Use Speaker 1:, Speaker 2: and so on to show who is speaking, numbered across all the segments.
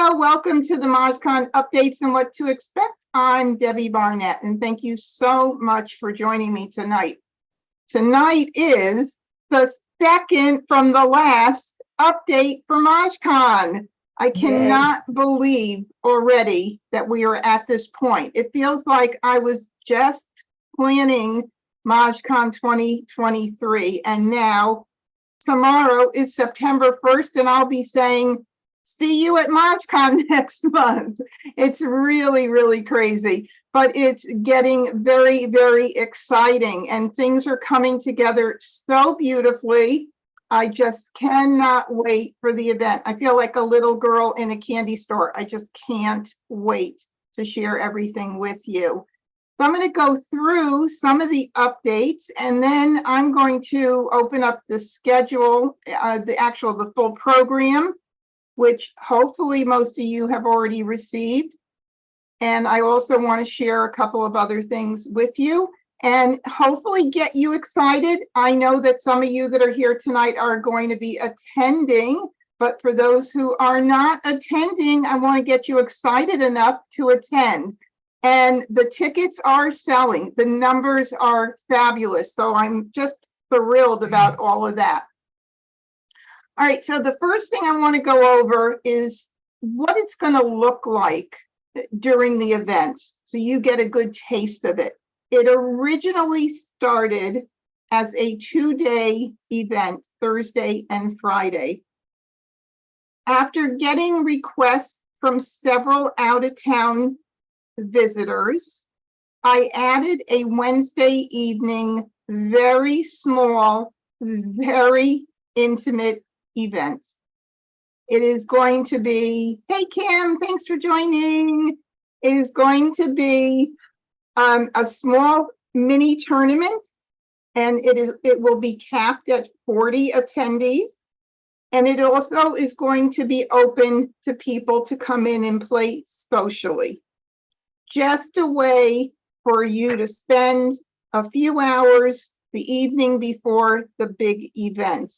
Speaker 1: Hello, welcome to the MahjCon updates and what to expect. I'm Debbie Barnett, and thank you so much for joining me tonight. Tonight is the second from the last update for MahjCon. I cannot believe already that we are at this point. It feels like I was just planning MahjCon 2023, and now tomorrow is September 1st, and I'll be saying, see you at MahjCon next month. It's really, really crazy, but it's getting very, very exciting, and things are coming together so beautifully. I just cannot wait for the event. I feel like a little girl in a candy store. I just can't wait to share everything with you. So I'm going to go through some of the updates, and then I'm going to open up the schedule, the full program, which hopefully most of you have already received. And I also want to share a couple of other things with you and hopefully get you excited. I know that some of you that are here tonight are going to be attending, but for those who are not attending, I want to get you excited enough to attend. And the tickets are selling. The numbers are fabulous. So I'm just thrilled about all of that. All right, so the first thing I want to go over is what it's going to look like during the event, so you get a good taste of it. It originally started as a 2-day event, Thursday and Friday. After getting requests from several out-of-town visitors, I added a Wednesday evening, very small, very intimate event. It is going to be, hey Kim, thanks for joining. It is going to be a small mini tournament, and it will be capped at 40 attendees. And it also is going to be open to people to come in and play socially. Just a way for you to spend a few hours the evening before the big event.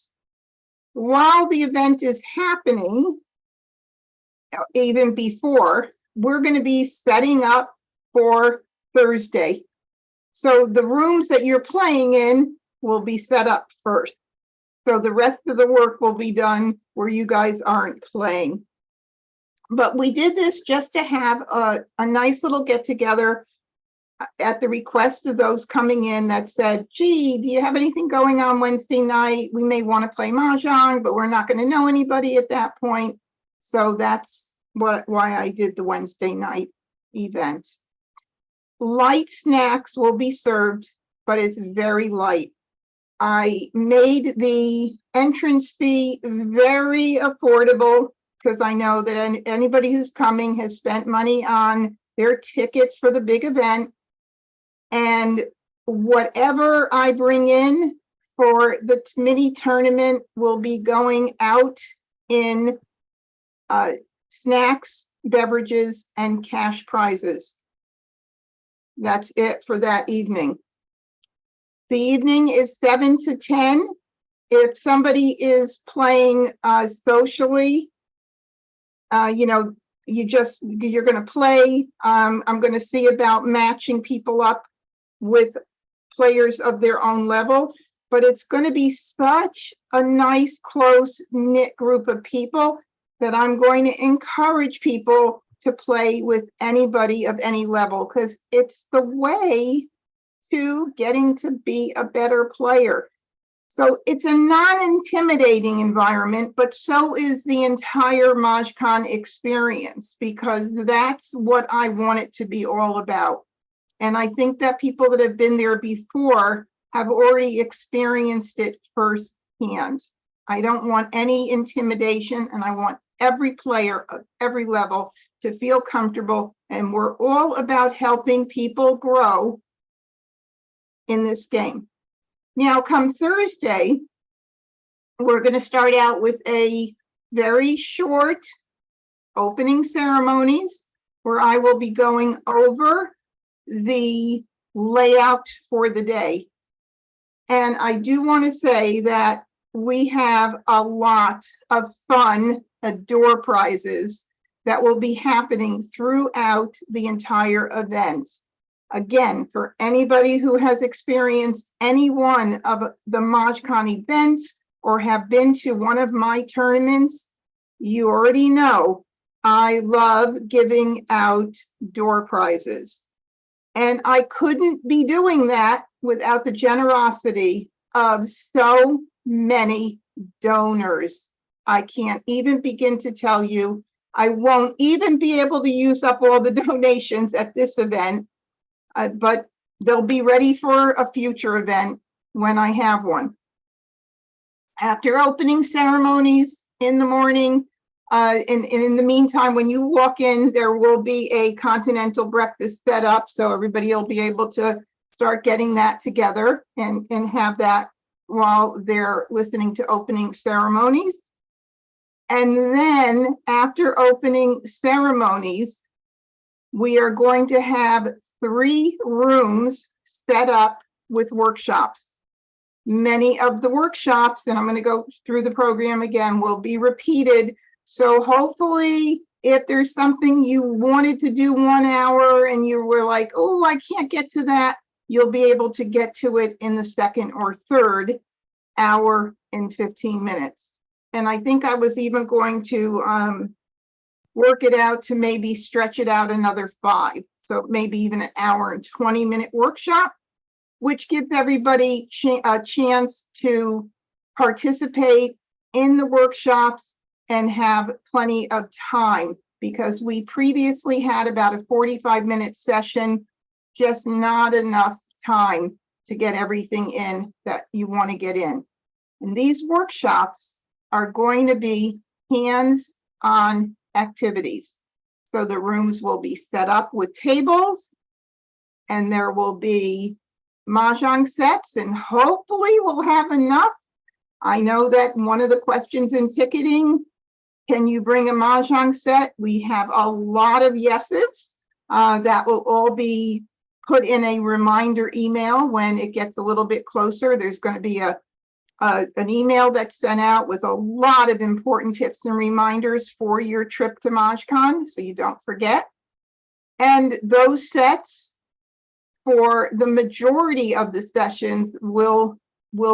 Speaker 1: While the event is happening, even before, we're going to be setting up for Thursday. So the rooms that you're playing in will be set up first. So the rest of the work will be done where you guys aren't playing. But we did this just to have a nice little get together at the request of those coming in that said, gee, do you have anything going on Wednesday night? We may want to play Mah Jongg, but we're not going to know anybody at that point. So that's why I did the Wednesday night event. Light snacks will be served, but it's very light. I made the entrance fee very affordable because I know that anybody who's coming has spent money on their tickets for the big event. And whatever I bring in for the mini tournament will be going out in snacks, beverages, and cash prizes. That's it for that evening. The evening is 7 to 10. If somebody is playing socially, you're going to play. I'm going to see about matching people up with players of their own level, but it's going to be such a nice, close-knit group of people that I'm going to encourage people to play with anybody of any level, because it's the way to getting to be a better player. So it's a non-intimidating environment, but so is the entire MahjCon experience, because that's what I want it to be all about. And I think that people that have been there before have already experienced it firsthand. I don't want any intimidation, and I want every player of every level to feel comfortable. And we're all about helping people grow in this game. Now, come Thursday, we're going to start out with a very short opening ceremonies where I will be going over the layout for the day. And I do want to say that we have a lot of fun door prizes that will be happening throughout the entire event. Again, for anybody who has experienced any one of the MahjCon events or have been to one of my tournaments, you already know I love giving out door prizes. And I couldn't be doing that without the generosity of so many donors. I can't even begin to tell you. I won't even be able to use up all the donations at this event, but they'll be ready for a future event when I have one. After opening ceremonies in the morning, and in the meantime, when you walk in, there will be a continental breakfast set up, so everybody will be able to start getting that together and have that while they're listening to opening ceremonies. And then after opening ceremonies, we are going to have 3 rooms set up with workshops. Many of the workshops, and I'm going to go through the program again, will be repeated. So hopefully, if there's something you wanted to do 1 hour and you were like, oh, I can't get to that, you'll be able to get to it in the 2nd or 3rd hour and 15 minutes. And I think I was even going to work it out to maybe stretch it out another 5. So maybe even an hour and 20-minute workshop, which gives everybody a chance to participate in the workshops and have plenty of time, because we previously had about a 45-minute session, just not enough time to get everything in that you want to get in. And these workshops are going to be hands-on activities. So the rooms will be set up with tables, and there will be Mahjong sets, and hopefully we'll have enough. I know that one of the questions in ticketing, can you bring a Mahjong set? We have a lot of yeses. That will all be put in a reminder email when it gets a little bit closer. There's going to be an email that's sent out with a lot of important tips and reminders for your trip to MahjCon, so you don't forget. And those sets, for the majority of the sessions, will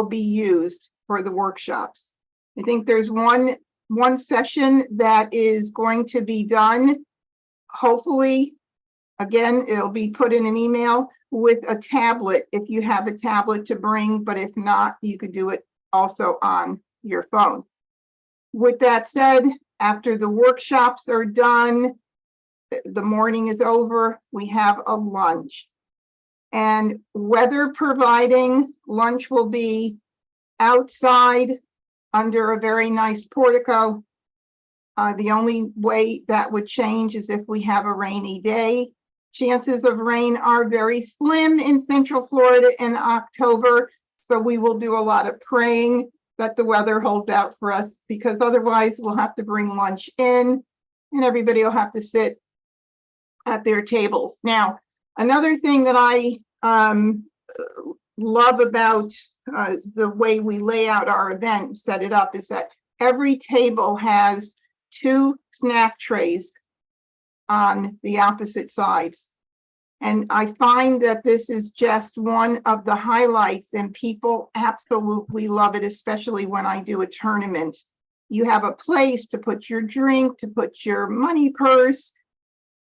Speaker 1: be used for the workshops. I think there's one session that is going to be done, hopefully, again, it'll be put in an email with a tablet if you have a tablet to bring, but if not, you could do it also on your phone. With that said, after the workshops are done, the morning is over, we have a lunch. And weather permitting, lunch will be outside under a very nice portico. The only way that would change is if we have a rainy day. Chances of rain are very slim in Central Florida in October, so we will do a lot of praying that the weather holds out for us, because otherwise we'll have to bring lunch in and everybody will have to sit at their tables. Now, another thing that I love about the way we lay out our event, set it up, is that every table has 2 snack trays on the opposite sides. And I find that this is just one of the highlights, and people absolutely love it, especially when I do a tournament. You have a place to put your drink, to put your money purse,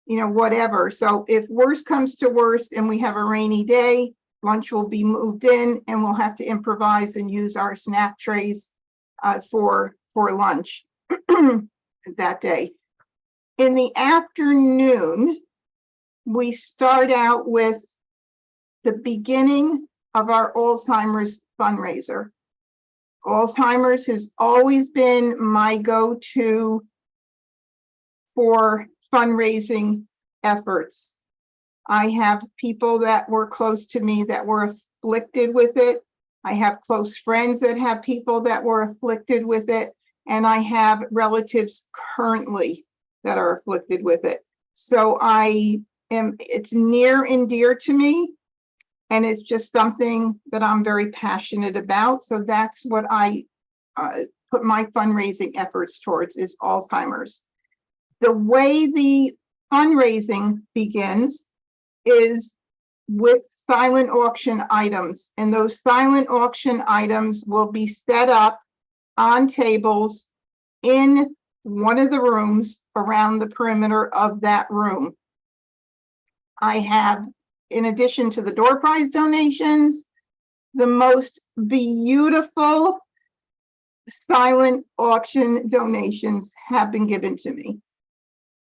Speaker 1: you know, whatever. So if worst comes to worst and we have a rainy day, lunch will be moved in and we'll have to improvise and use our snack trays for lunch that day. In the afternoon, we start out with the beginning of our Alzheimer's fundraiser. Alzheimer's has always been my go-to for fundraising efforts. I have people that were close to me that were afflicted with it. I have close friends that have people that were afflicted with it. And I have relatives currently that are afflicted with it. So it's near and dear to me. And it's just something that I'm very passionate about. So that's what I put my fundraising efforts towards, is Alzheimer's. The way the fundraising begins is with silent auction items, and those silent auction items will be set up on tables in one of the rooms around the perimeter of that room. I have, in addition to the door prize donations, the most beautiful silent auction donations have been given to me.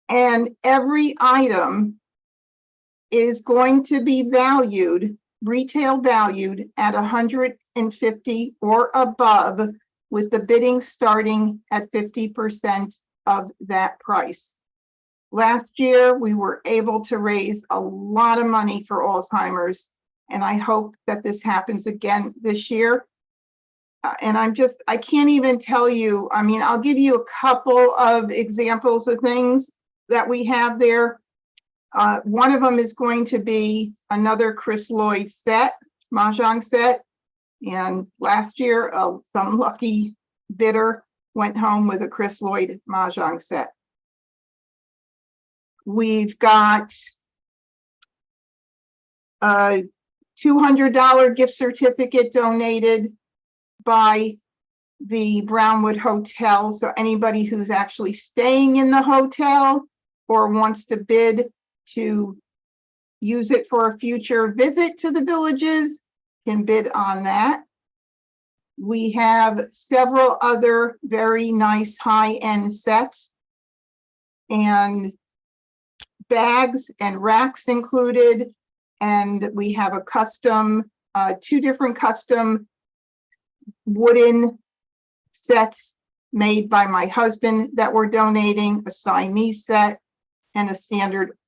Speaker 1: And every item is going to be valued, retail valued at $150 or above, with the bidding starting at 50% of that price. Last year, we were able to raise a lot of money for Alzheimer's, and I hope that this happens again this year. And I can't even tell you, I mean, I'll give you a couple of examples of things that we have there. One of them is going to be another Chris Lloyd set, Mah Jongg set. And last year, some lucky bidder went home with a Chris Lloyd Mah Jongg set. We've got a $200 gift certificate donated by the Brownwood Hotel. So anybody who's actually staying in the hotel or wants to bid to use it for a future visit to the villages can bid on that. We have several other very nice high-end sets and bags and racks included. And we have a custom, two different custom wooden sets made by my husband that we're donating, a Siamese set and a standard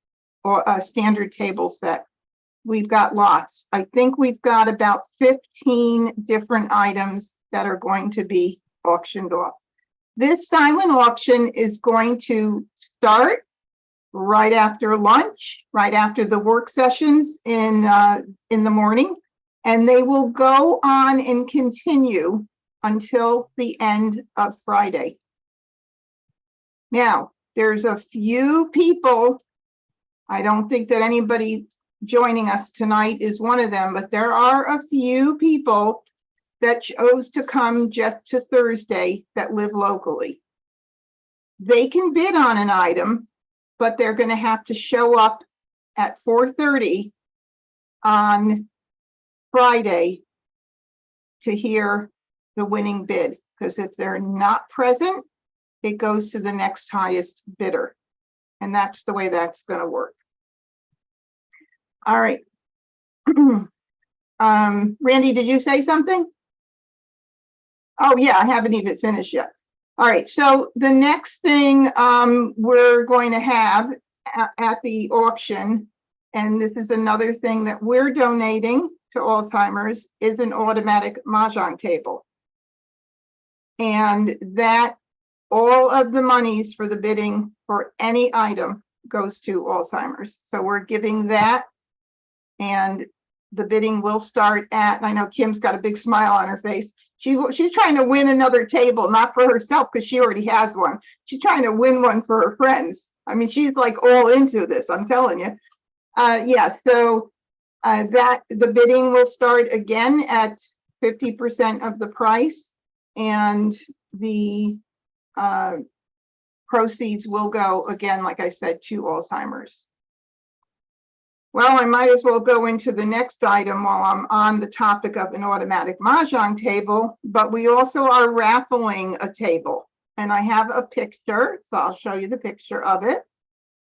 Speaker 1: table set. We've got lots. I think we've got about 15 different items that are going to be auctioned off. This silent auction is going to start right after lunch, right after the work sessions in the morning, and they will go on and continue until the end of Friday. Now, there's a few people, I don't think that anybody joining us tonight is one of them, but there are a few people that chose to come just to Thursday that live locally. They can bid on an item, but they're going to have to show up at 4:30 on Friday to hear the winning bid, because if they're not present, it goes to the next highest bidder. And that's the way that's going to work. All right. Randy, did you say something? Oh, yeah, I haven't even finished yet. All right, so the next thing we're going to have at the auction, and this is another thing that we're donating to Alzheimer's, is an automatic mahjong table. And that all of the monies for the bidding for any item goes to Alzheimer's. So we're giving that, and the bidding will start at, and I know Kim's got a big smile on her face. She's trying to win another table, not for herself because she already has one. She's trying to win one for her friends. I mean, she's like all into this, I'm telling you. Yeah, so that the bidding will start again at 50% of the price, and the proceeds will go again, like I said, to Alzheimer's. Well, I might as well go into the next item while I'm on the topic of an automatic mahjong table, but we also are raffling a table, and I have a picture, so I'll show you the picture of it.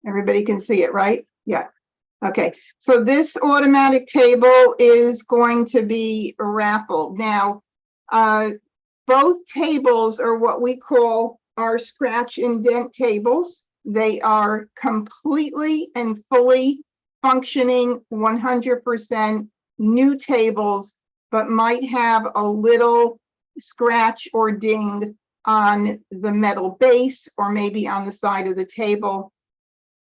Speaker 1: Everybody can see it, right? Yeah. Okay, so this automatic table is going to be raffled. Now, both tables are what we call our scratch and dent tables. They are completely and fully functioning 100% new tables, but might have a little scratch or ding on the metal base or maybe on the side of the table.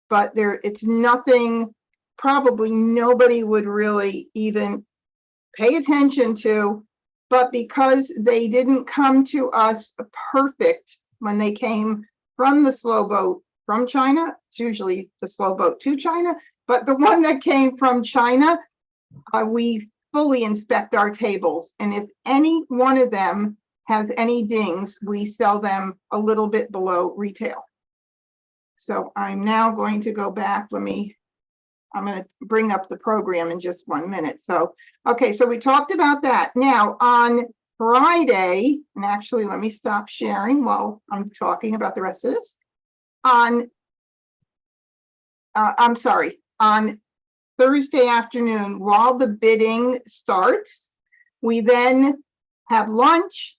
Speaker 1: But it's nothing, probably nobody would really even pay attention to, but because they didn't come to us perfect when they came from the slow boat from China. It's usually the slow boat to China, but the one that came from China, we fully inspect our tables. And if any one of them has any dings, we sell them a little bit below retail. So I'm now going to go back. I'm going to bring up the program in just 1 minute. So, okay, so we talked about that. Now on Friday, and actually let me stop sharing while I'm talking about the rest of this. On Thursday afternoon, while the bidding starts, we then have lunch,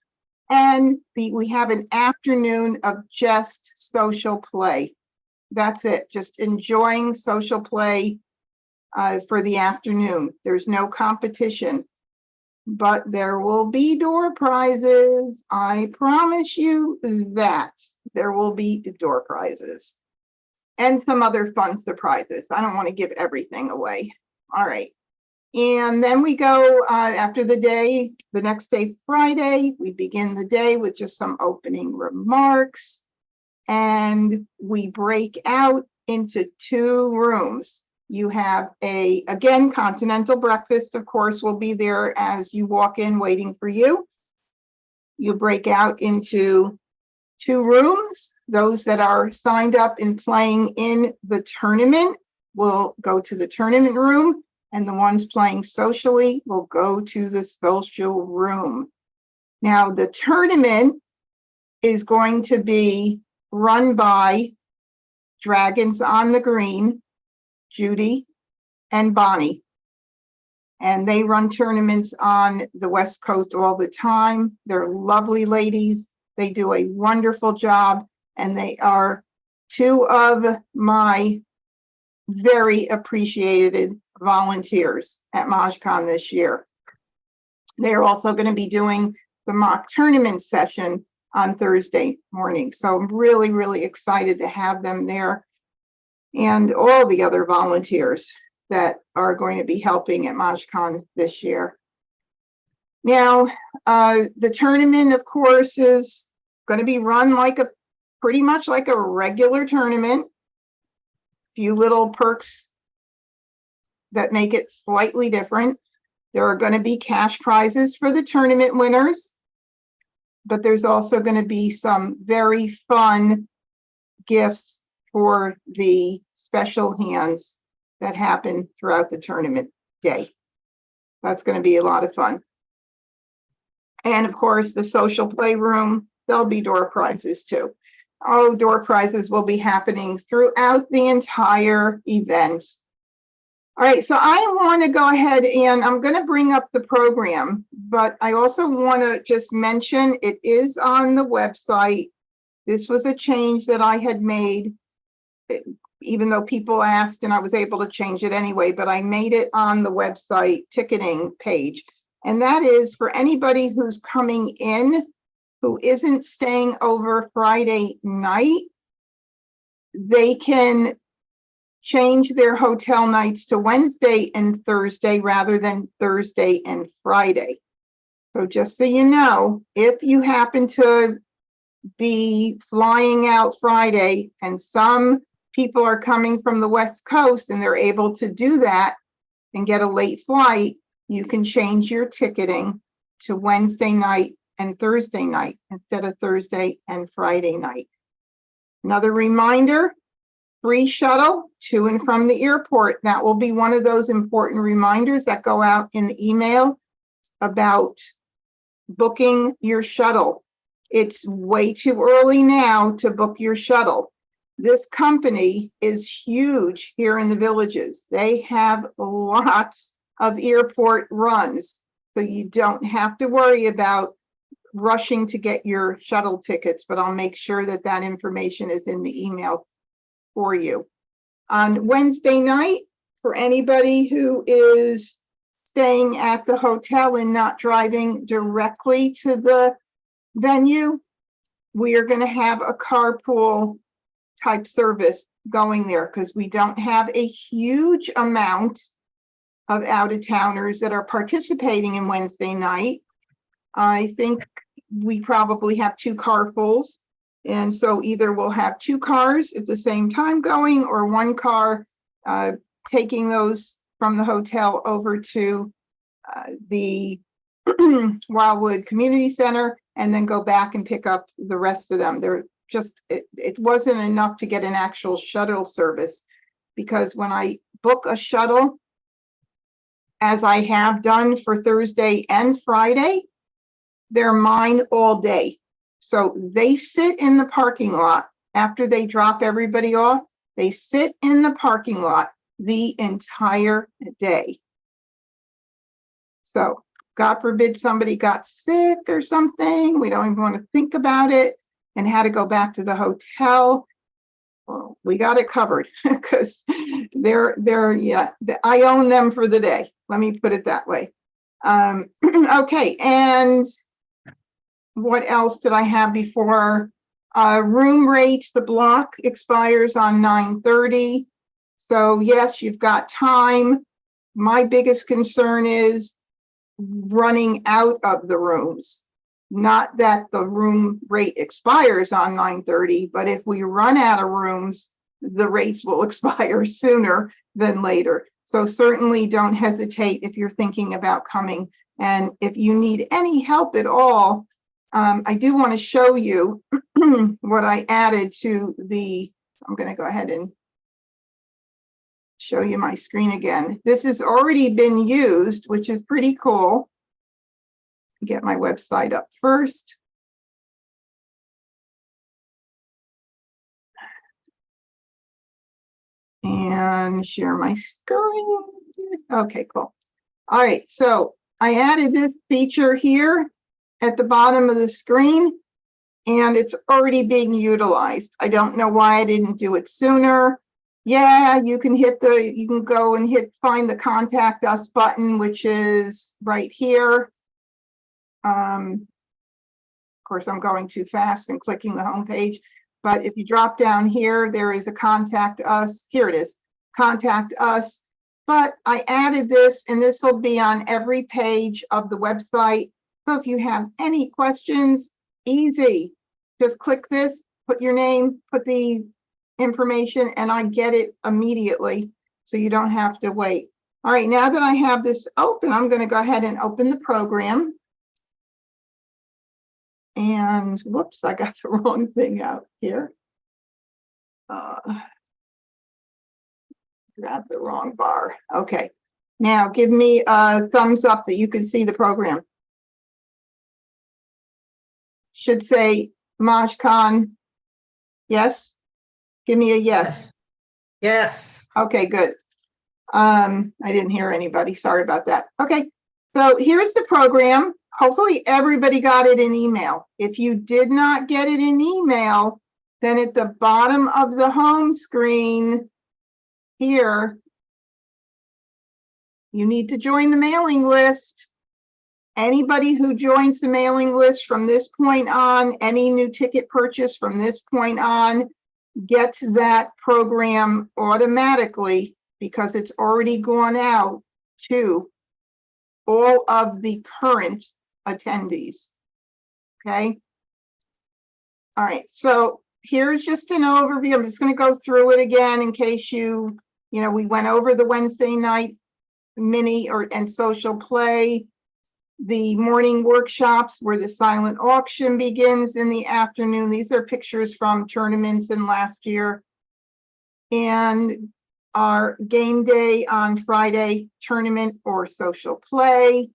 Speaker 1: and we have an afternoon of just social play. That's it, just enjoying social play for the afternoon. There's no competition, but there will be door prizes. I promise you that there will be door prizes and some other fun surprises. I don't want to give everything away. All right. And then we go after the next day, Friday, we begin the day with just some opening remarks, and we break out into 2 rooms. You have again, continental breakfast, of course, will be there as you walk in waiting for you. You break out into 2 rooms. Those that are signed up and playing in the tournament will go to the tournament room, and the ones playing socially will go to the social room. Now, the tournament is going to be run by Dragons on the Green, Judy and Bonnie. And they run tournaments on the West Coast all the time. They're lovely ladies. They do a wonderful job, and they are 2 of my very appreciated volunteers at MahjCon this year. They're also going to be doing the mock tournament session on Thursday morning. So I'm really, really excited to have them there, and all the other volunteers that are going to be helping at MahjCon this year. Now, the tournament, of course, is going to be run pretty much like a regular tournament. Few little perks that make it slightly different. There are going to be cash prizes for the tournament winners, but there's also going to be some very fun gifts for the special hands that happen throughout the tournament day. That's going to be a lot of fun. And of course, the social playroom, there'll be door prizes too. Oh, door prizes will be happening throughout the entire event. All right, so I want to go ahead and I'm going to bring up the program, but I also want to just mention it is on the website. This was a change that I had made, even though people asked, and I was able to change it anyway, but I made it on the website ticketing page. And that is for anybody who's coming in who isn't staying over Friday night, they can change their hotel nights to Wednesday and Thursday rather than Thursday and Friday. So just so you know, if you happen to be flying out Friday and some people are coming from the West Coast and they're able to do that and get a late flight, you can change your ticketing to Wednesday night and Thursday night instead of Thursday and Friday night. Another reminder, free shuttle to and from the airport. That will be one of those important reminders that go out in the email about booking your shuttle. It's way too early now to book your shuttle. This company is huge here in the Villages. They have lots of airport runs, so you don't have to worry about rushing to get your shuttle tickets, but I'll make sure that that information is in the email for you. On Wednesday night, for anybody who is staying at the hotel and not driving directly to the venue, we are going to have a carpool type service going there because we don't have a huge amount of out-of-towners that are participating in Wednesday night. I think we probably have 2 carfuls, And so either we'll have 2 cars at the same time going, or 1 car taking those from the hotel over to the Wildwood Community Center, and then go back and pick up the rest of them. They're just, it wasn't enough to get an actual shuttle service, because when I book a shuttle, as I have done for Thursday and Friday, they're mine all day. So they sit in the parking lot after they drop everybody off. They sit in the parking lot the entire day. So God forbid somebody got sick or something, we don't even want to think about it, and had to go back to the hotel. Well, we got it covered, because yeah, I own them for the day. Let me put it that way. Okay, and what else did I have before? Room rates, the block expires on 9/30. So yes, you've got time. My biggest concern is running out of the rooms. Not that the room rate expires on 9/30, but if we run out of rooms, the rates will expire sooner than later. So certainly don't hesitate if you're thinking about coming. And if you need any help at all, I do want to show you what I added to the, I'm going to go ahead and show you my screen again. This has already been used, which is pretty cool. Get my website up first. And share my screen. Okay, cool. All right, so I added this feature here at the bottom of the screen, and it's already being utilized. I don't know why I didn't do it sooner. Yeah, you can go and find the contact us button, which is right here. Of course, I'm going too fast and clicking the home page, but if you drop down here, there is a contact us. Here it is, contact us. But I added this, and this will be on every page of the website. So if you have any questions, easy. Just click this, put your name, put the information, and I get it immediately, so you don't have to wait. All right, now that I have this open, I'm going to go ahead and open the program. And whoops, I got the wrong thing out here. Grab the wrong bar. Okay, now give me a thumbs up that you can see the program. Should say MahjCon. Yes? Give me a yes.
Speaker 2: Yes.
Speaker 1: Okay, good. I didn't hear anybody. Sorry about that. Okay, so here's the program. Hopefully everybody got it in email. If you did not get it in email, then at the bottom of the home screen here, you need to join the mailing list. Anybody who joins the mailing list from this point on, any new ticket purchase from this point on, gets that program automatically, because it's already gone out to all of the current attendees. Okay. All right. So here's just an overview. I'm just going to go through it again in case we went over the Wednesday night mini and social play, the morning workshops where the silent auction begins in the afternoon. These are pictures from tournaments in last year. And our game day on Friday, tournament or social play.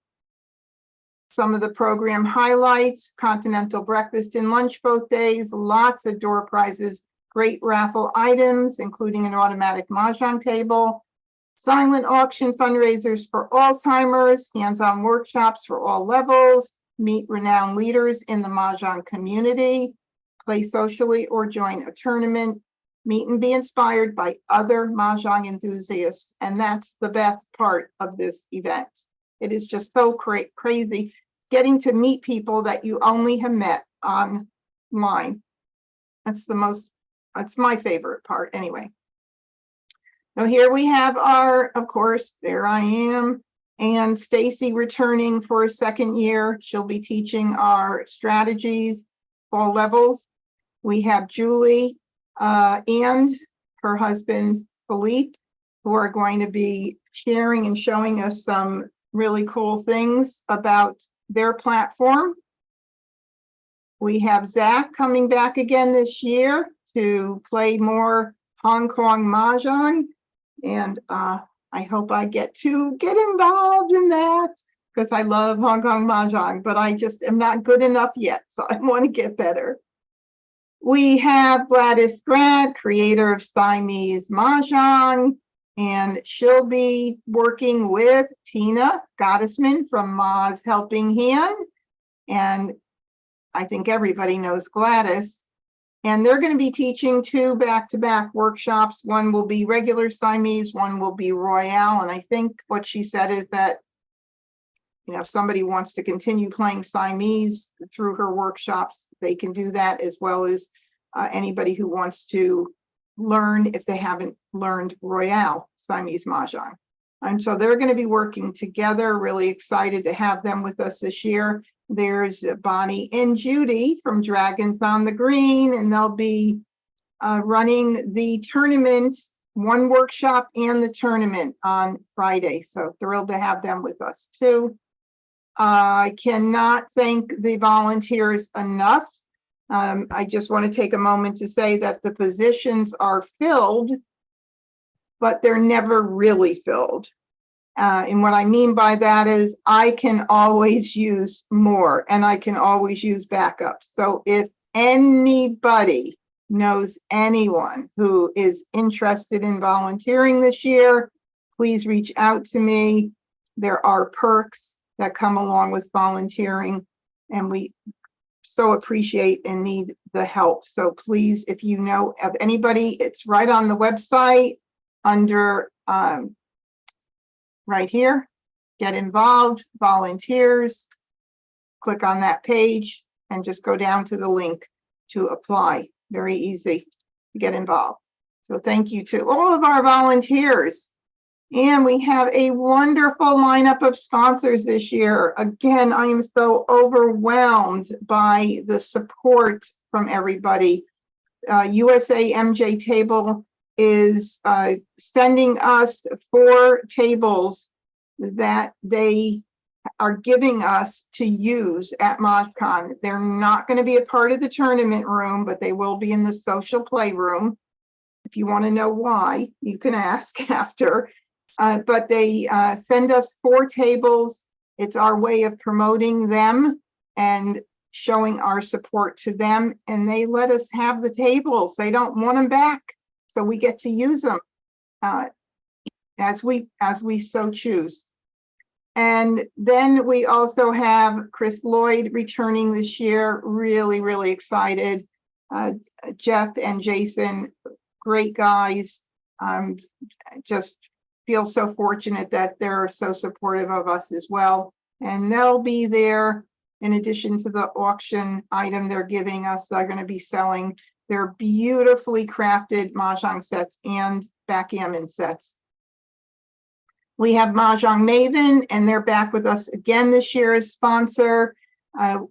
Speaker 1: Some of the program highlights: continental breakfast and lunch both days, lots of door prizes, great raffle items, including an automatic Mahjong table, silent auction fundraisers for Alzheimer's, hands-on workshops for all levels, meet renowned leaders in the Mahjong community, play socially or join a tournament, meet and be inspired by other Mahjong enthusiasts. And that's the best part of this event. It is just so crazy getting to meet people that you only have met online. That's my favorite part anyway. Now here we have of course, there I am, and Stacy returning for a second year. She'll be teaching our strategies, all levels. We have Julie and her husband, Philippe, who are going to be sharing and showing us some really cool things about their platform. We have Zach coming back again this year to play more Hong Kong Mahjong. And I hope I get to get involved in that because I love Hong Kong Mahjong, but I just am not good enough yet. So I want to get better. We have Gladys Grant, creator of Siamese Mahjong, and she'll be working with Tina Gottesman from Mah's Helping Hand. And I think everybody knows Gladys. And they're going to be teaching 2 back-to-back workshops. One will be regular Siamese, one will be Royale. And I think what she said is that, you know, if somebody wants to continue playing Siamese through her workshops, they can do that, as well as anybody who wants to learn if they haven't learned Royale Siamese Mahjong. And so they're going to be working together. Really excited to have them with us this year. There's Bonnie and Judy from Dragons on the Green, and they'll be running the tournament, one workshop and the tournament on Friday. So thrilled to have them with us too. I cannot thank the volunteers enough. I just want to take a moment to say that the positions are filled, but they're never really filled. And what I mean by that is I can always use more, and I can always use backups. So if anybody knows anyone who is interested in volunteering this year, please reach out to me. There are perks that come along with volunteering, and we so appreciate and need the help. So please, if you know of anybody, it's right on the website under right here, get involved, volunteers, click on that page and just go down to the link to apply. Very easy to get involved. So thank you to all of our volunteers. And we have a wonderful lineup of sponsors this year. Again, I am so overwhelmed by the support from everybody. USA MJ Table is sending us 4 tables that they are giving us to use at MahjCon. They're not going to be a part of the tournament room, but they will be in the social playroom. If you want to know why, you can ask after. But they send us 4 tables. It's our way of promoting them and showing our support to them. And they let us have the tables. They don't want them back. So we get to use them as we so choose. And then we also have Chris Lloyd returning this year. Really, really excited. Jeff and Jason, great guys. Just feel so fortunate that they're so supportive of us as well. And they'll be there in addition to the auction item they're giving us. They're going to be selling their beautifully crafted Mahjong sets and backgammon sets. We have Mahjong Maven, and they're back with us again this year as sponsor.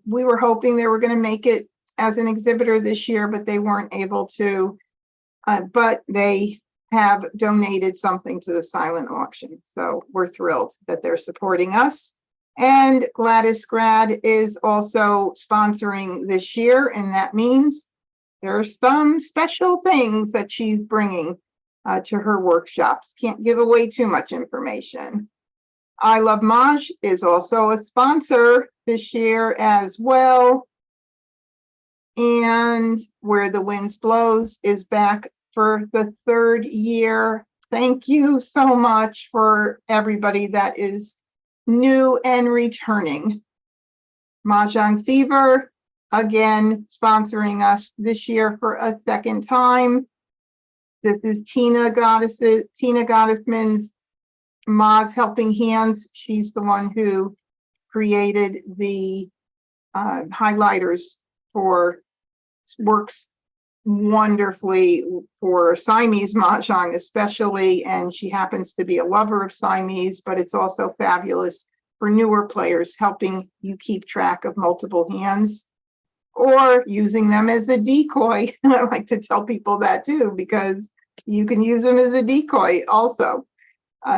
Speaker 1: We were hoping they were going to make it as an exhibitor this year, but they weren't able to. But they have donated something to the silent auction. So we're thrilled that they're supporting us. And Gladys Grad is also sponsoring this year, and that means there are some special things that she's bringing to her workshops. Can't give away too much information. I Love Maj is also a sponsor this year as well. And Where the Winds Blows is back for the 3rd year. Thank you so much for everybody that is new and returning. Mahjong Fever, again, sponsoring us this year for a 2nd time. This is Tina Gottesman's Mah's Helping Hands. She's the one who created the highlighters for, works wonderfully for Siamese Mahjong especially, and she happens to be a lover of Siamese, but it's also fabulous for newer players, helping you keep track of multiple hands. or using them as a decoy. I like to tell people that too, because you can use them as a decoy also.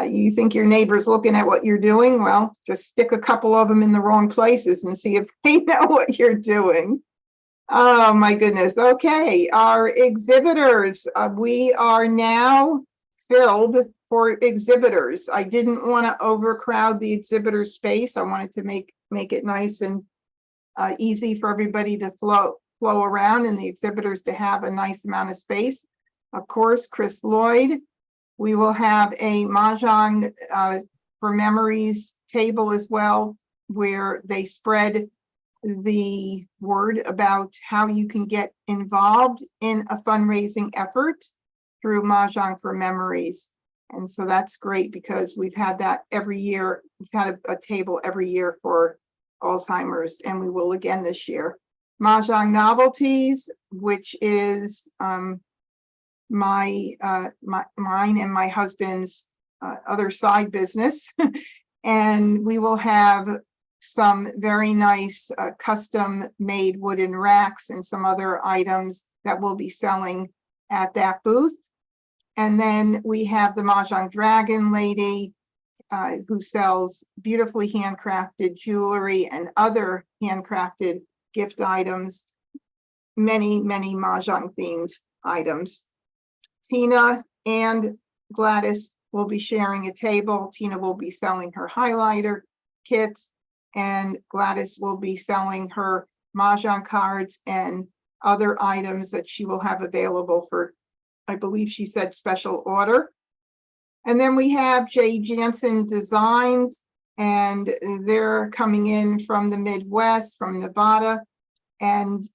Speaker 1: You think your neighbor's looking at what you're doing? Well, just stick a couple of them in the wrong places and see if they know what you're doing. Oh my goodness. Okay, our exhibitors. We are now filled for exhibitors. I didn't want to overcrowd the exhibitor space. I wanted to make it nice and easy for everybody to flow around and the exhibitors to have a nice amount of space. Of course, Chris Lloyd. We will have a Mah Jongg for Memories table as well, where they spread the word about how you can get involved in a fundraising effort through Mah Jongg for Memories. And so that's great because we've had that every year. We've had a table every year for Alzheimer's, and we will again this year. Mah Jongg Novelties, which is mine and my husband's other side business. And we will have some very nice custom made wooden racks and some other items that we'll be selling at that booth. And then we have the Mah Jongg Dragon Lady, who sells beautifully handcrafted jewelry and other handcrafted gift items, many Mah Jongg themed items. Tina and Gladys will be sharing a table. Tina will be selling her highlighter kits, and Gladys will be selling her Mah Jongg cards and other items that she will have available for, I believe she said, special order. And then we have Jay Jansen Designs, and they're coming in from the Midwest, from Nevada. And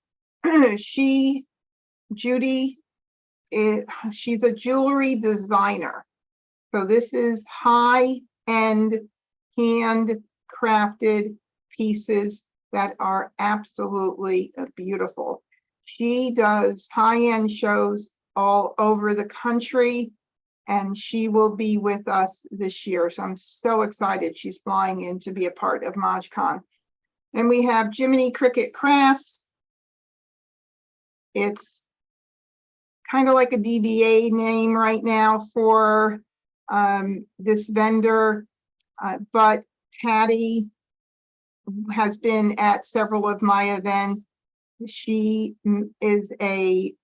Speaker 1: Judy, she's a jewelry designer. So this is high-end handcrafted pieces that are absolutely beautiful. She does high-end shows all over the country, and she will be with us this year. So I'm so excited she's flying in to be a part of MahjCon. And we have Jiminy Cricket Crafts. It's kind of like a DBA name right now for this vendor, but Patty has been at several of my events. She is a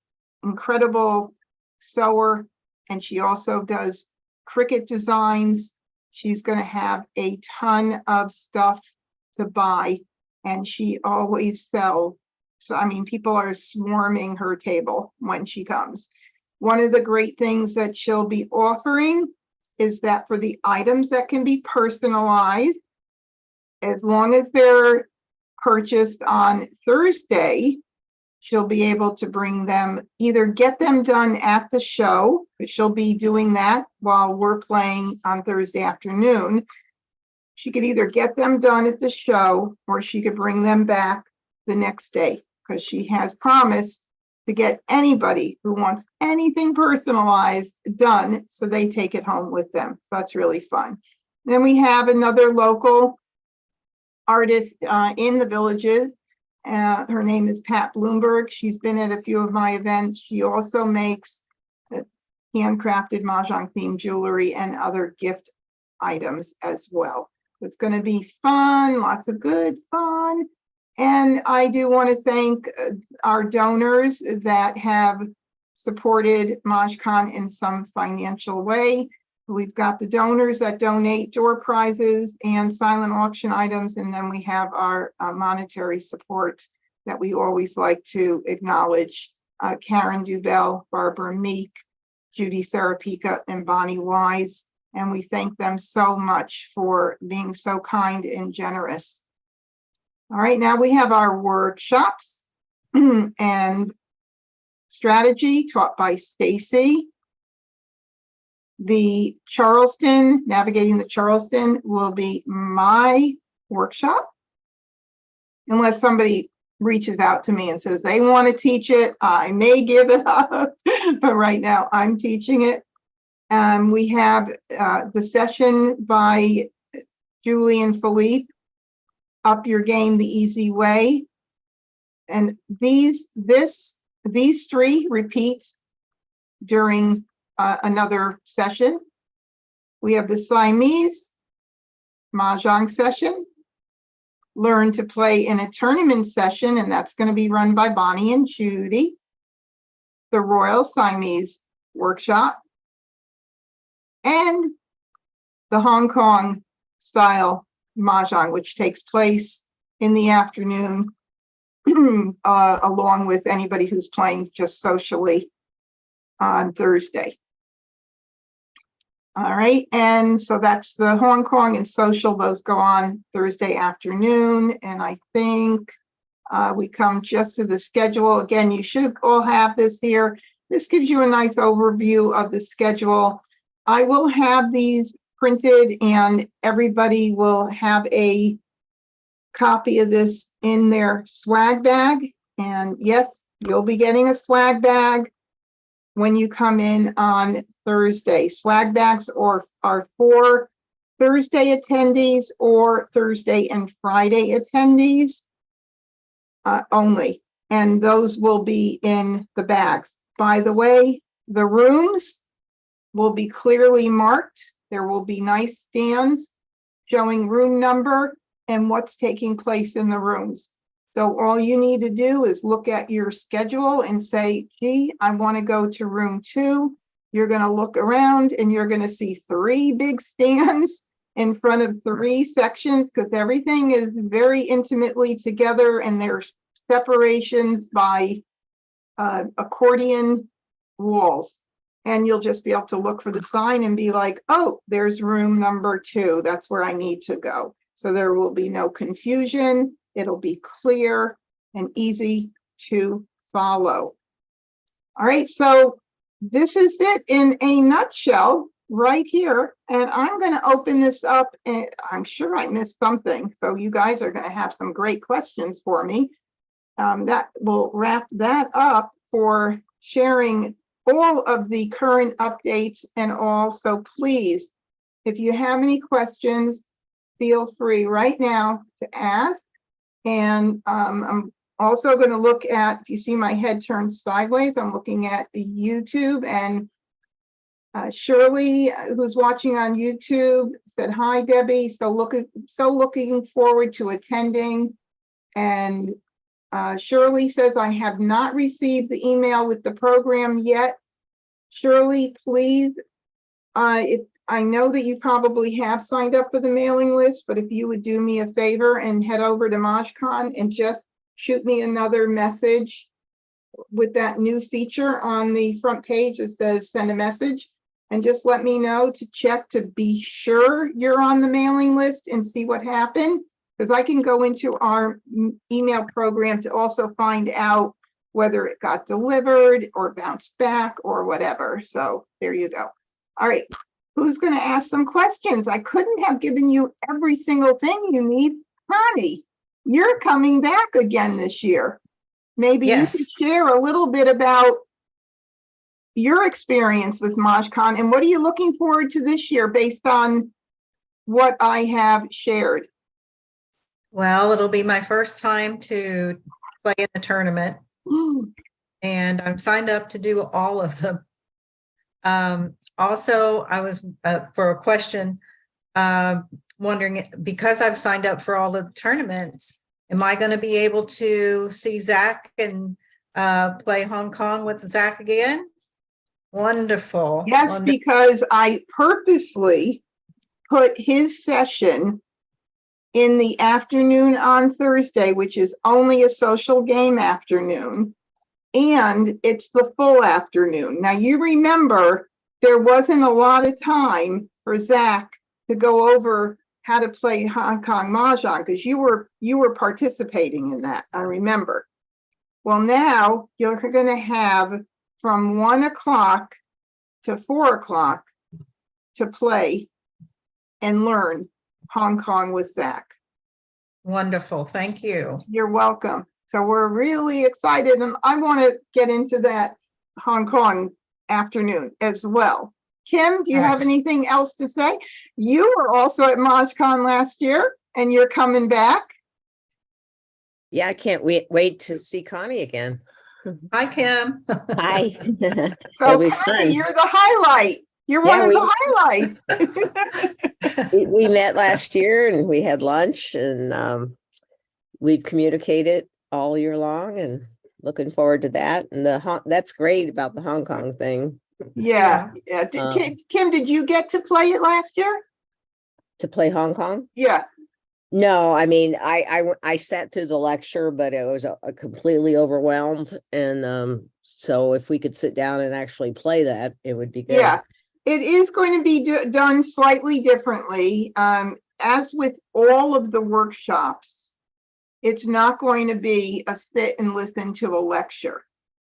Speaker 1: incredible sewer, and she also does cricket designs. She's going to have a ton of stuff to buy, and she always sells. So, I mean, people are swarming her table when she comes. One of the great things that she'll be offering is that for the items that can be personalized, as long as they're purchased on Thursday, she'll be able to bring them, either get them done at the show, but she'll be doing that while we're playing on Thursday afternoon. She could either get them done at the show, or she could bring them back the next day, because she has promised to get anybody who wants anything personalized done so they take it home with them. So that's really fun. Then we have another local artist in the Villages. Her name is Pat Bloomberg. She's been at a few of my events. She also makes handcrafted Mah Jongg themed jewelry and other gift items as well. It's going to be fun, lots of good fun. And I do want to thank our donors that have supported MahjCon in some financial way. We've got the donors that donate door prizes and silent auction items, and then we have our monetary support that we always like to acknowledge. Karen Dubell, Barbara Meek, Judy Sarapica, and Bonnie Wise. And we thank them so much for being so kind and generous. All right, now we have our workshops and strategy taught by Stacy. The Charleston, Navigating the Charleston, will be my workshop. Unless somebody reaches out to me and says they want to teach it, I may give it up, but right now I'm teaching it. We have the session by Julie and Philippe, Up Your Game the Easy Way. And these three repeat during another session. We have the Siamese Mah Jongg session, learn to play in a tournament session, and that's going to be run by Bonnie and Judy, the Royal Siamese workshop, and the Hong Kong style Mahjong, which takes place in the afternoon, along with anybody who's playing just socially on Thursday. All right, and so that's the Hong Kong and social. Those go on Thursday afternoon, and I think we come just to the schedule. Again, you should all have this here. This gives you a nice overview of the schedule. I will have these printed, and everybody will have a copy of this in their swag bag. And yes, you'll be getting a swag bag when you come in on Thursday. Swag bags are for Thursday attendees or Thursday and Friday attendees only. And those will be in the bags. By the way, the rooms will be clearly marked. There will be nice stands showing room number and what's taking place in the rooms. So all you need to do is look at your schedule and say, gee, I want to go to room 2. You're going to look around and you're going to see 3 big stands in front of 3 sections, because everything is very intimately together and there's separations by accordion walls. And you'll just be able to look for the sign and be like, oh, there's room number 2. That's where I need to go. So there will be no confusion. It'll be clear and easy to follow. All right, so this is it in a nutshell right here. And I'm going to open this up, and I'm sure I missed something. So you guys are going to have some great questions for me. That will wrap that up for sharing all of the current updates and all. So please, if you have any questions, feel free right now to ask. And I'm also going to look at, if you see my head turned sideways, I'm looking at the YouTube, and Shirley, who's watching on YouTube, said, hi, Debbie. So looking forward to attending. And Shirley says, I have not received the email with the program yet. Shirley, please, I know that you probably have signed up for the mailing list, but if you would do me a favor and head over to MahjCon and just shoot me another message with that new feature on the front page that says send a message, and just let me know to check to be sure you're on the mailing list and see what happened, because I can go into our email program to also find out whether it got delivered or bounced back or whatever. So there you go. All right. Who's going to ask some questions? I couldn't have given you every single thing you need. Connie, you're coming back again this year. Maybe
Speaker 2: Yes.
Speaker 1: you could share a little bit about your experience with MahjCon and what are you looking forward to this year based on what I have shared?
Speaker 2: Well, it'll be my first time to play in a tournament, and I'm signed up to do all of them. Also, I was for a question, wondering, because I've signed up for all the tournaments, am I going to be able to see Zach and play Hong Kong with Zach again? Wonderful.
Speaker 1: Yes,
Speaker 2: Wonderful.
Speaker 1: because I purposely put his session in the afternoon on Thursday, which is only a social game afternoon, and it's the full afternoon. Now, you remember there wasn't a lot of time for Zach to go over how to play Hong Kong Mahjong, because you were participating in that, I remember. Well, now you're going to have from 1 o'clock to 4 o'clock to play and learn Hong Kong with Zach.
Speaker 2: Wonderful. Thank you.
Speaker 1: You're welcome. So we're really excited, and I want to get into that Hong Kong afternoon as well. Kim, do you have anything else to say? You were also at MahjCon last year, and you're coming back.
Speaker 3: Yeah, I can't wait to see Connie again.
Speaker 2: Hi, Kim.
Speaker 3: Hi.
Speaker 1: So
Speaker 3: It'll be
Speaker 1: Connie,
Speaker 3: fun.
Speaker 1: you're the highlight. You're one
Speaker 3: Yeah,
Speaker 1: of the highlights.
Speaker 3: we met last year and we had lunch and we've communicated all year long and looking forward to that. And that's great about the Hong Kong thing.
Speaker 1: Yeah. Kim, did you get to play it last year?
Speaker 3: To play Hong Kong?
Speaker 1: Yeah.
Speaker 3: No, I mean, I sat through the lecture, but it was a completely overwhelmed. And so if we could sit down and actually play that, it would be good.
Speaker 1: Yeah. It is going to be done slightly differently. As with all of the workshops, it's not going to be a sit and listen to a lecture.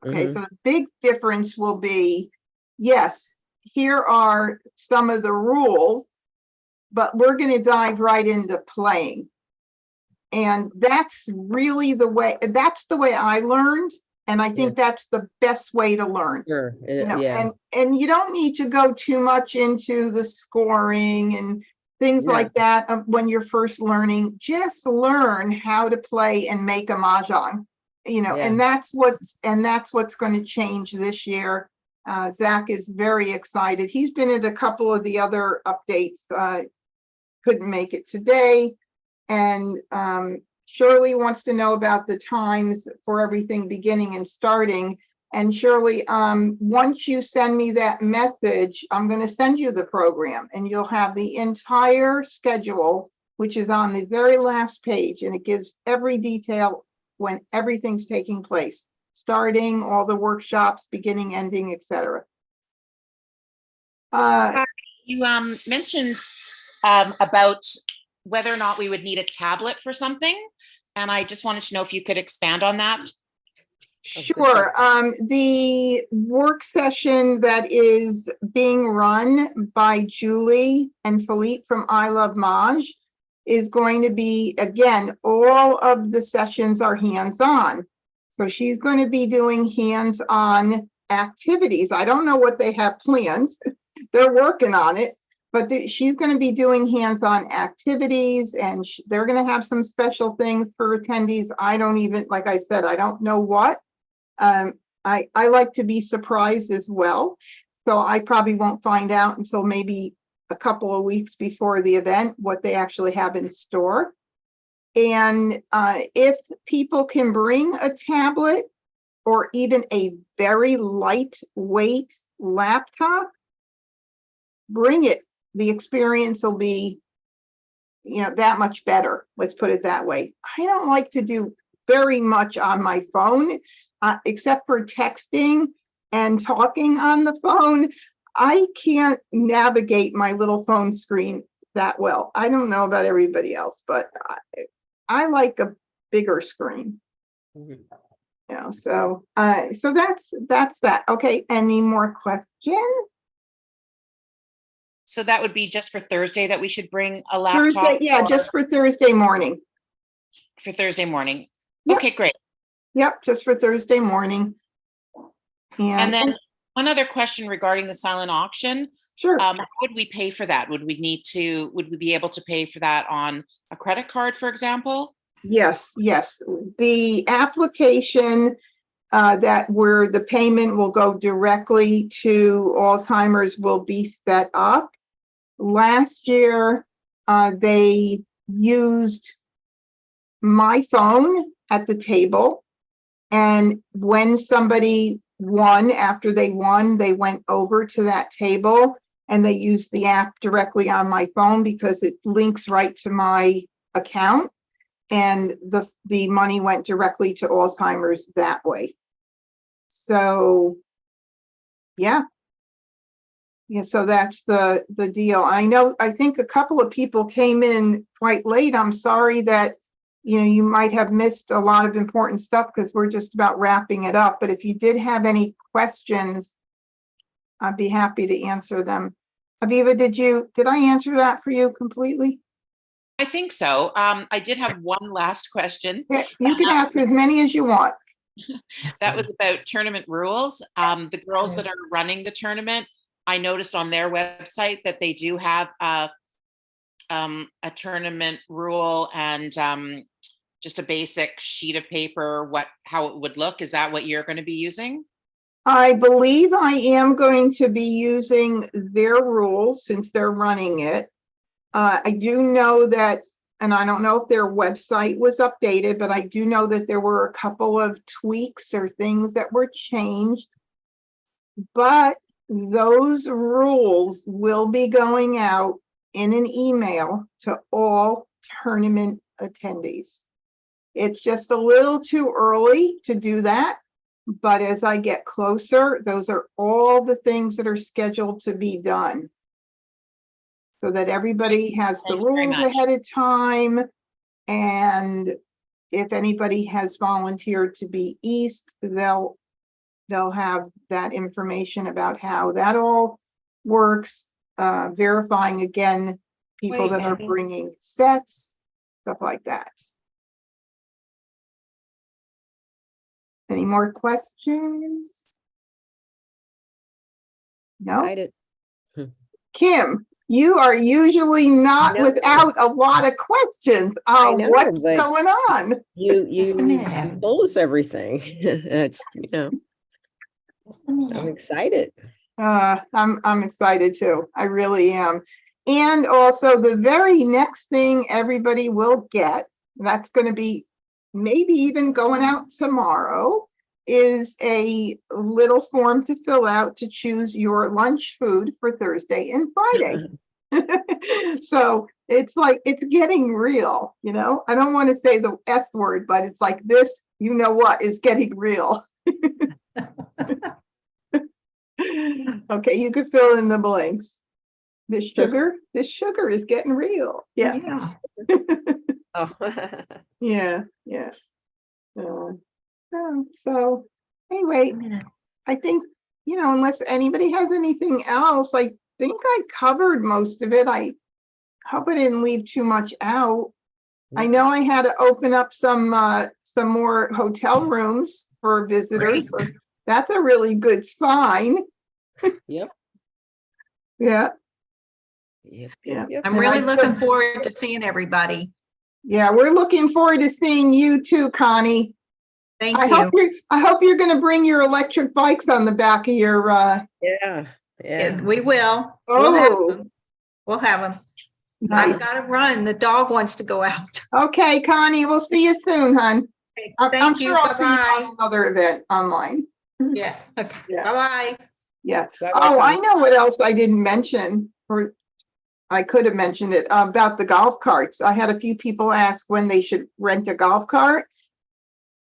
Speaker 1: Okay, so the big difference will be, yes, here are some of the rules, but we're going to dive right into playing. And that's really the way I learned. And I think that's the best way to learn.
Speaker 3: Sure.
Speaker 1: You know,
Speaker 3: Yeah.
Speaker 1: and you don't need to go too much into the scoring and things like that when you're first learning. Just learn how to play and make a mahjong, you know, and that's what's going to change this year. Zach is very excited. He's been at a couple of the other updates, couldn't make it today. And Shirley wants to know about the times for everything beginning and starting. And Shirley, once you send me that message, I'm going to send you the program and you'll have the entire schedule, which is on the very last page. And it gives every detail when everything's taking place, starting, all the workshops, beginning, ending, etc.
Speaker 4: You mentioned about whether or not we would need a tablet for something. And I just wanted to know if you could expand on that.
Speaker 1: Sure. The work session that is being run by Julie and Philippe from I Love Maj is going to be, again, all of the sessions are hands-on. So she's going to be doing hands-on activities. I don't know what they have planned. They're working on it. But she's going to be doing hands-on activities and they're going to have some special things for attendees. I don't even, like I said, I don't know what. I like to be surprised as well. So I probably won't find out until maybe a couple of weeks before the event, what they actually have in store. And if people can bring a tablet or even a very lightweight laptop, bring it. The experience will be, you know, that much better. Let's put it that way. I don't like to do very much on my phone, except for texting and talking on the phone. I can't navigate my little phone screen that well. I don't know about everybody else, but I like a bigger screen. You know, so that's that. Okay, any more questions?
Speaker 4: So that would be just for Thursday that we should bring a laptop?
Speaker 1: Thursday, yeah, just for Thursday morning.
Speaker 4: For Thursday morning.
Speaker 1: Yep.
Speaker 4: Okay, great.
Speaker 1: Yep, just for Thursday morning.
Speaker 4: And then one other question regarding the silent auction.
Speaker 1: Sure.
Speaker 4: How would we pay for that? Would we be able to pay for that on a credit card, for example?
Speaker 1: Yes. The application where the payment will go directly to Alzheimer's will be set up. Last year, they used my phone at the table. And when somebody won, after they won, they went over to that table and they used the app directly on my phone because it links right to my account. And the money went directly to Alzheimer's that way. So, yeah, so that's the deal. I think a couple of people came in quite late. I'm sorry that, you know, you might have missed a lot of important stuff because we're just about wrapping it up. But if you did have any questions, I'd be happy to answer them. Aviva, did I answer that for you completely?
Speaker 4: I think so. I did have one last question.
Speaker 1: Yeah, you can ask as many as you want.
Speaker 4: That was about tournament rules. The girls that are running the tournament, I noticed on their website that they do have a tournament rule and just a basic sheet of paper, how it would look? Is that what you're going to be using?
Speaker 1: I believe I am going to be using their rules since they're running it. I do know that, and I don't know if their website was updated, but I do know that there were a couple of tweaks or things that were changed. But those rules will be going out in an email to all tournament attendees. It's just a little too early to do that. But as I get closer, those are all the things that are scheduled to be done. So that everybody has the
Speaker 4: Thank you very
Speaker 1: rules
Speaker 4: much.
Speaker 1: ahead of time. And if anybody has volunteered to be East, they'll have that information about how that all works, verifying again, people
Speaker 2: Wait,
Speaker 1: that are
Speaker 2: Abby.
Speaker 1: bringing sets, stuff like that. Any more questions? No?
Speaker 3: Excited.
Speaker 1: Kim, you are usually not
Speaker 3: No.
Speaker 1: without a lot of questions.
Speaker 3: I know,
Speaker 1: What's
Speaker 3: but
Speaker 1: going on?
Speaker 2: Just a minute, Abby.
Speaker 3: Compose everything. It's,
Speaker 2: Just a
Speaker 3: I'm
Speaker 2: minute.
Speaker 3: excited.
Speaker 1: I'm excited too. I really am. And also the very next thing everybody will get, that's going to be maybe even going out tomorrow, is a little form to fill out to choose your lunch food for Thursday and Friday. So it's like, it's getting real, I don't want to say the F word, but it's like this, what is getting real. Okay, you could fill in the blanks. This sugar is getting real. Yeah,
Speaker 3: Oh.
Speaker 1: yeah. So anyway,
Speaker 2: Just a minute.
Speaker 1: I think, unless anybody has anything else, I think I covered most of it. I hope I didn't leave too much out. I know I had to open up some more hotel rooms for visitors.
Speaker 2: Great.
Speaker 1: So that's a really good sign.
Speaker 3: Yep.
Speaker 1: Yeah.
Speaker 3: Yep.
Speaker 1: Yeah.
Speaker 3: Yep.
Speaker 2: I'm
Speaker 1: And
Speaker 2: really
Speaker 1: I still-
Speaker 2: looking forward to seeing everybody.
Speaker 1: Yeah, we're looking forward to seeing you too, Connie.
Speaker 2: Thank
Speaker 1: I
Speaker 2: you.
Speaker 1: hope you're going to bring your electric bikes on the back of your.
Speaker 3: Yeah. Yeah.
Speaker 2: We will. We'll have
Speaker 1: Oh,
Speaker 2: them. We'll have them.
Speaker 1: nice.
Speaker 2: I've got to run. The dog wants to go out.
Speaker 1: Okay, Connie, we'll see you soon, hon. I'm
Speaker 2: Thank you.
Speaker 1: sure I'll see you
Speaker 2: Bye-bye.
Speaker 1: on another event online.
Speaker 2: Yeah. Okay.
Speaker 1: Yeah.
Speaker 2: Bye-bye.
Speaker 1: Yeah.
Speaker 3: Bye-bye,
Speaker 1: Oh, I
Speaker 3: Connie.
Speaker 1: know what else I didn't mention, or I could have mentioned it, about the golf carts. I had a few people ask when they should rent a golf cart.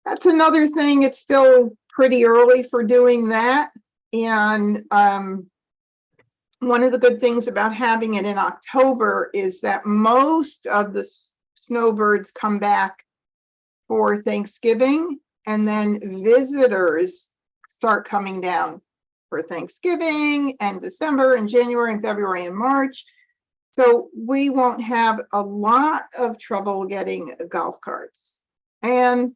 Speaker 1: That's another thing. It's still pretty early for doing that. And one of the good things about having it in October is that most of the snowbirds come back for Thanksgiving, and then visitors start coming down for Thanksgiving and December and January and February and March. So we won't have a lot of trouble getting golf carts. And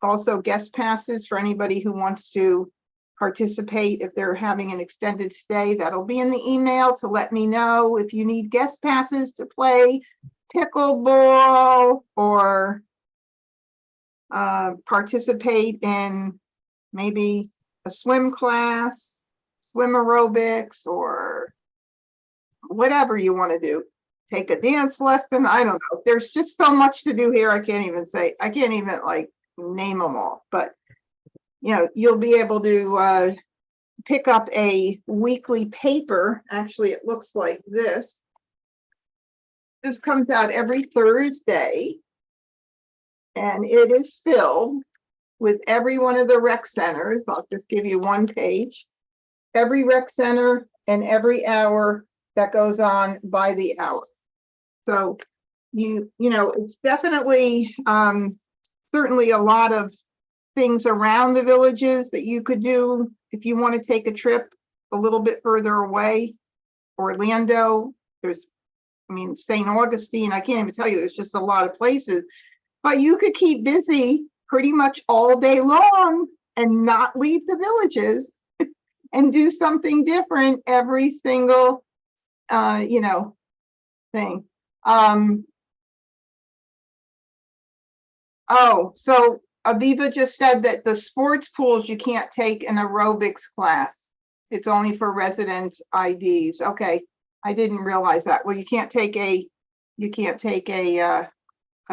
Speaker 1: also guest passes for anybody who wants to participate. If they're having an extended stay, that'll be in the email to let me know if you need guest passes to play pickleball or participate in maybe a swim class, swim aerobics, or whatever you want to do. Take a dance lesson. I don't know. There's just so much to do here. I can't even like name them all, but you'll be able to pick up a weekly paper. Actually, it looks like this. This comes out every Thursday, and it is filled with every one of the rec centers. I'll just give you one page. Every rec center and every hour that goes on by the hour. So it's definitely certainly a lot of things around the villages that you could do if you want to take a trip a little bit further away. Orlando, St. Augustine, I can't even tell you, there's just a lot of places. But you could keep busy pretty much all day long and not leave the villages and do something different every single, thing. Oh, so Aviva just said that the sports pools, you can't take an aerobics class. It's only for resident IDs. Okay, I didn't realize that. Well, you can't take a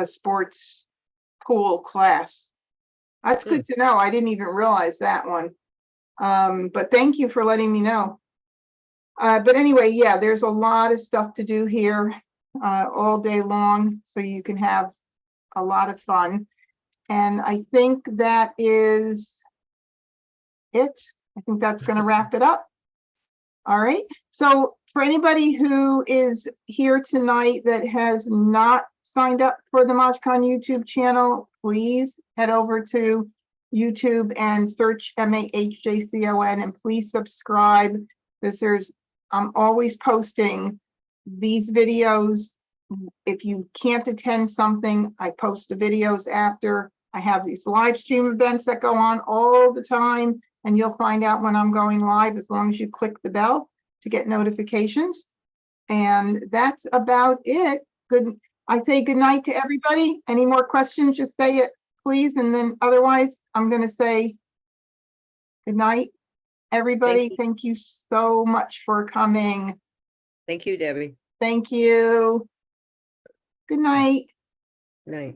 Speaker 1: sports pool class. That's good to know. I didn't even realize that one. But thank you for letting me know. But anyway, yeah, there's a lot of stuff to do here all day long, so you can have a lot of fun. And I think that is it. I think that's going to wrap it up. All right. So for anybody who is here tonight that has not signed up for the MahjCon YouTube channel, please head over to YouTube and search MahjCon and please subscribe, because I'm always posting these videos. If you can't attend something, I post the videos after. I have these live stream events that go on all the time, and you'll find out when I'm going live as long as you click the bell to get notifications. And that's about it. Good. I say good night to everybody. Any more questions, just say it, please. And then otherwise, I'm going to say good night, everybody. Thank you so much for coming.
Speaker 3: Thank you, Debbie.
Speaker 1: Thank you. Good night.
Speaker 3: Night.